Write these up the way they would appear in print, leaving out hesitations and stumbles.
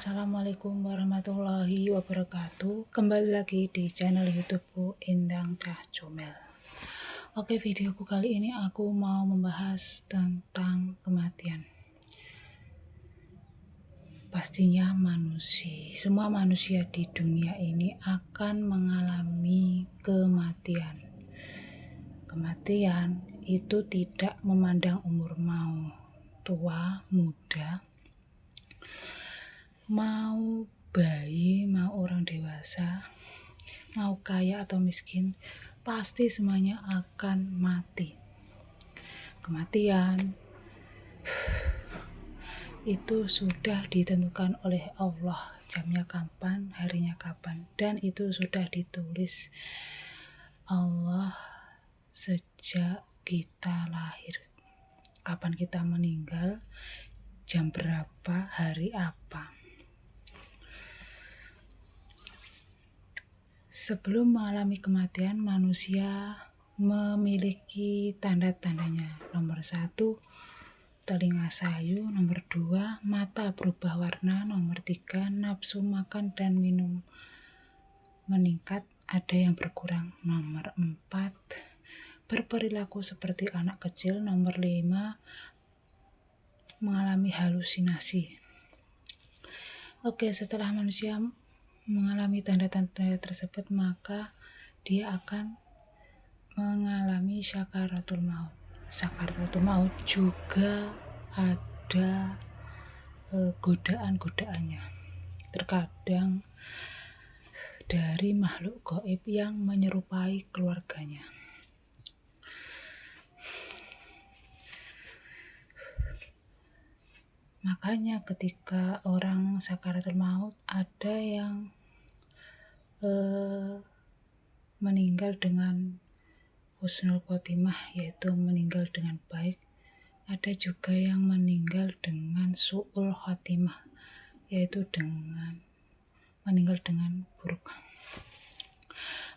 Assalamualaikum warahmatullahi wabarakatuh. Kembali lagi di channel YouTubeku Endang Cah Comel. Oke, videoku kali ini aku mau membahas tentang kematian. Pastinya semua manusia di dunia ini akan mengalami kematian. Kematian itu tidak memandang umur, mau tua, muda, mau bayi, mau orang dewasa, mau kaya atau miskin, pasti semuanya akan mati. Kematian itu sudah ditentukan oleh Allah, jamnya kapan, harinya kapan, dan itu sudah ditulis Allah sejak kita lahir. Kapan kita meninggal, jam berapa, hari apa. Sebelum mengalami kematian, manusia memiliki tanda-tandanya. Nomor 1, telinga sayu. Nomor 2, mata berubah warna. Nomor 3, nafsu makan dan minum meningkat, ada yang berkurang. Nomor 4, berperilaku seperti anak kecil. Nomor 5, mengalami halusinasi. Oke, setelah manusia mengalami tanda-tanda tersebut, maka dia akan mengalami sakaratul maut. Sakaratul maut juga ada godaan-godaannya. Terkadang dari makhluk gaib yang menyerupai keluarganya. Makanya ketika orang sakaratul maut, ada yang meninggal dengan husnul khotimah, yaitu meninggal dengan baik. Ada juga yang meninggal dengan su'ul khotimah, yaitu meninggal dengan buruk.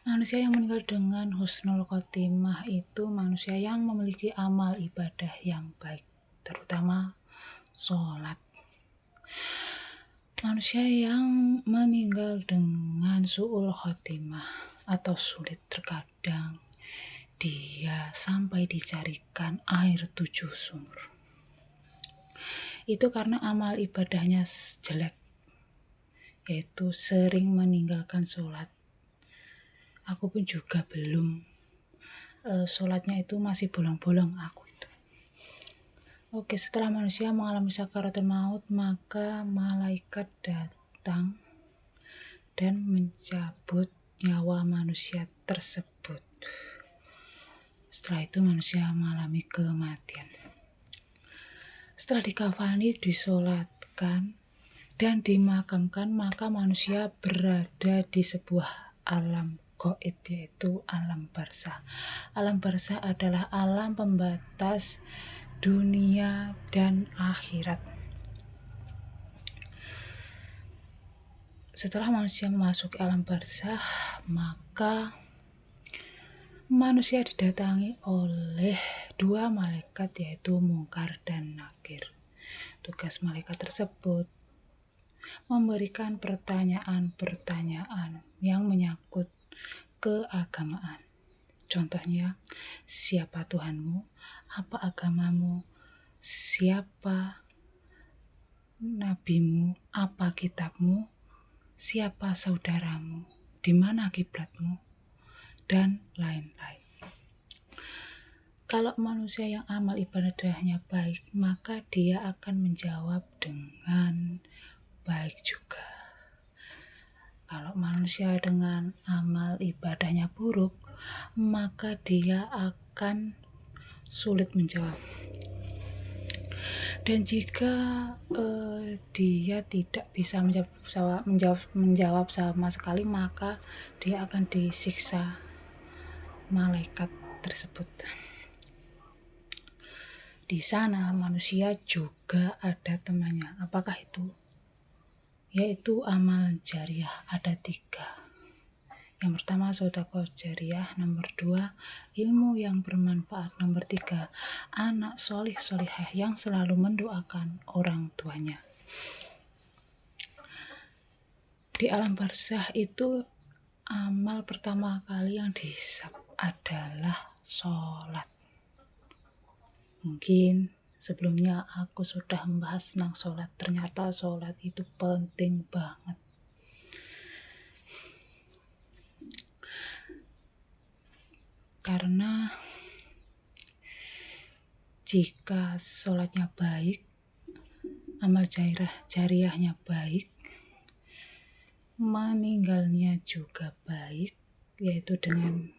Manusia yang meninggal dengan husnul khotimah itu manusia yang memiliki amal ibadah yang baik, terutama sholat. Manusia yang meninggal dengan su'ul khotimah atau sulit, terkadang dia sampai dicarikan air 7 sumur. Itu karena amal ibadahnya jelek, yaitu sering meninggalkan sholat. Aku pun juga belum, sholatnya itu masih bolong-bolong aku itu. Oke, setelah manusia mengalami sakaratul maut, maka malaikat datang dan mencabut nyawa manusia tersebut. Setelah itu manusia mengalami kematian. Setelah dikafani, disolatkan, dan dimakamkan, maka manusia berada di sebuah alam gaib, yaitu alam barzah. Alam barzah adalah alam pembatas dunia dan akhirat. Setelah manusia memasuki alam barzah, maka manusia didatangi oleh 2 malaikat, yaitu Mungkar dan Nakir. Tugas malaikat tersebut memberikan pertanyaan-pertanyaan yang menyangkut keagamaan. Contohnya, siapa Tuhanmu? Apa agamamu? Siapa nabimu? Apa kitabmu? Siapa saudaramu? Di mana kiblatmu? Dan lain-lain. Kalau manusia yang amal ibadahnya baik, maka dia akan menjawab dengan baik juga. Kalau manusia dengan amal ibadahnya buruk, maka dia akan sulit menjawab. Dan jika dia tidak bisa menjawab sama sekali, maka dia akan disiksa malaikat tersebut. Di sana manusia juga ada temannya. Apakah itu? Yaitu amal jariah, ada 3. Yang pertama, sedekah jariah. Nomor 2, ilmu yang bermanfaat. Nomor 3, anak solih solihah yang selalu mendoakan orang tuanya. Di alam barzah itu amal pertama kali yang dihisab adalah sholat. Mungkin sebelumnya aku sudah membahas tentang sholat. Ternyata sholat itu penting banget. Karena jika sholatnya baik, amal jariahnya baik, meninggalnya juga baik, yaitu dengan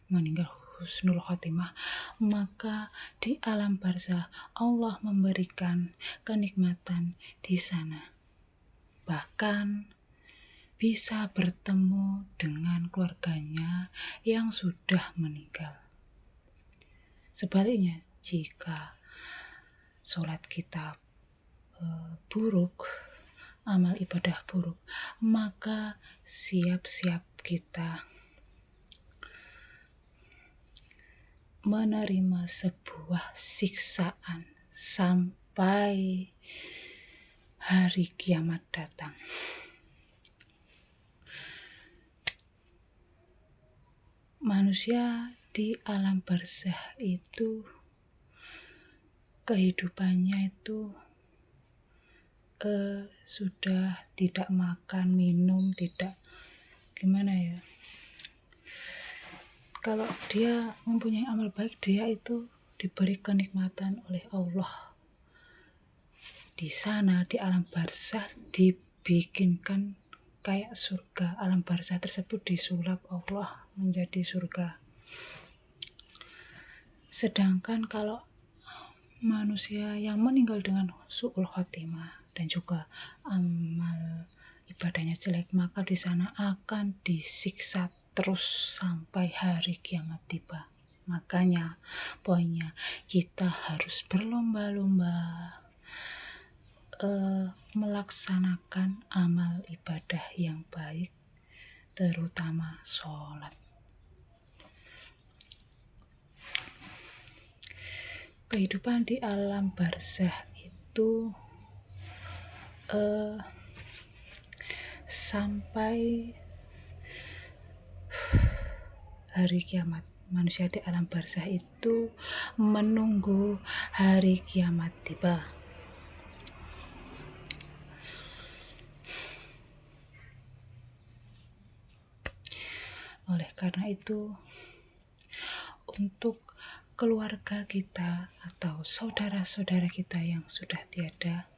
meninggal husnul khotimah, maka di alam barzah Allah memberikan kenikmatan di sana. Bahkan bisa bertemu dengan keluarganya yang sudah meninggal. Sebaliknya, jika sholat kita buruk, amal ibadah buruk, maka siap-siap kita menerima sebuah siksaan sampai hari kiamat datang. Manusia di alam barzah itu kehidupannya itu sudah tidak makan, minum, tidak gimana ya. Kalau dia mempunyai amal baik, dia itu diberi kenikmatan oleh Allah. Di sana, di alam barzah, dibikinkan kayak surga. Alam barzah tersebut disulap Allah menjadi surga. Sedangkan kalau manusia yang meninggal dengan su'ul khotimah dan juga amal ibadahnya jelek, maka di sana akan disiksa terus sampai hari kiamat tiba. Makanya poinnya kita harus berlomba-lomba melaksanakan amal ibadah yang baik, terutama sholat. Kehidupan di alam barzah itu sampai hari kiamat. Manusia di alam barzah itu menunggu hari kiamat tiba. Oleh karena itu, untuk keluarga kita atau saudara-saudara kita yang sudah tiada,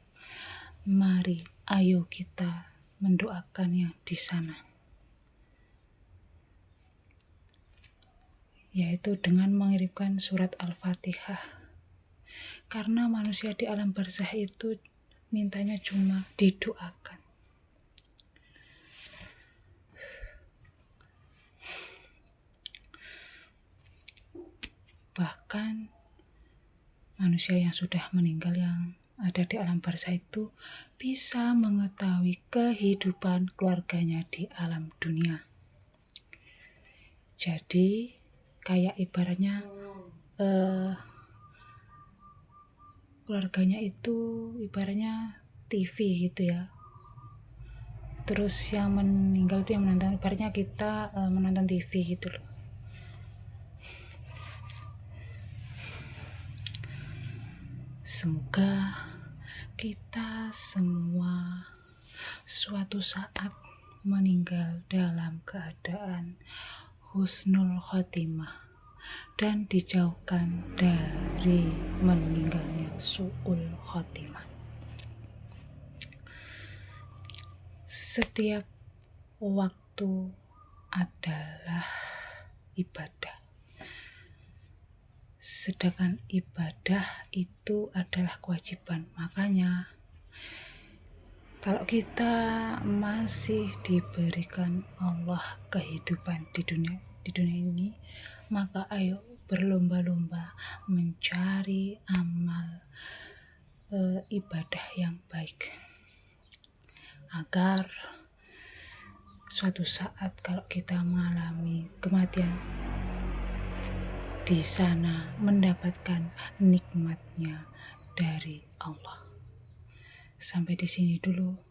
mari ayo kita mendoakan yang di sana, yaitu dengan mengirimkan surat Al-Fatihah. Karena manusia di alam barzah itu mintanya cuma didoakan. Bahkan manusia yang sudah meninggal yang ada di alam barzah itu bisa mengetahui kehidupan keluarganya di alam dunia. Jadi kayak ibaratnya keluarganya itu ibaratnya TV gitu ya. Terus yang meninggal itu yang menonton, ibaratnya kita menonton TV gitu loh. Semoga kita semua suatu saat meninggal dalam keadaan husnul khotimah dan dijauhkan dari meninggalnya su'ul khotimah. Setiap waktu adalah ibadah. Sedangkan ibadah itu adalah kewajiban. Makanya kalau kita masih diberikan Allah kehidupan di dunia ini, maka ayo berlomba-lomba mencari amal ibadah yang baik, agar suatu saat kalau kita mengalami kematian di sana mendapatkan nikmatnya dari Allah. Sampai di sini dulu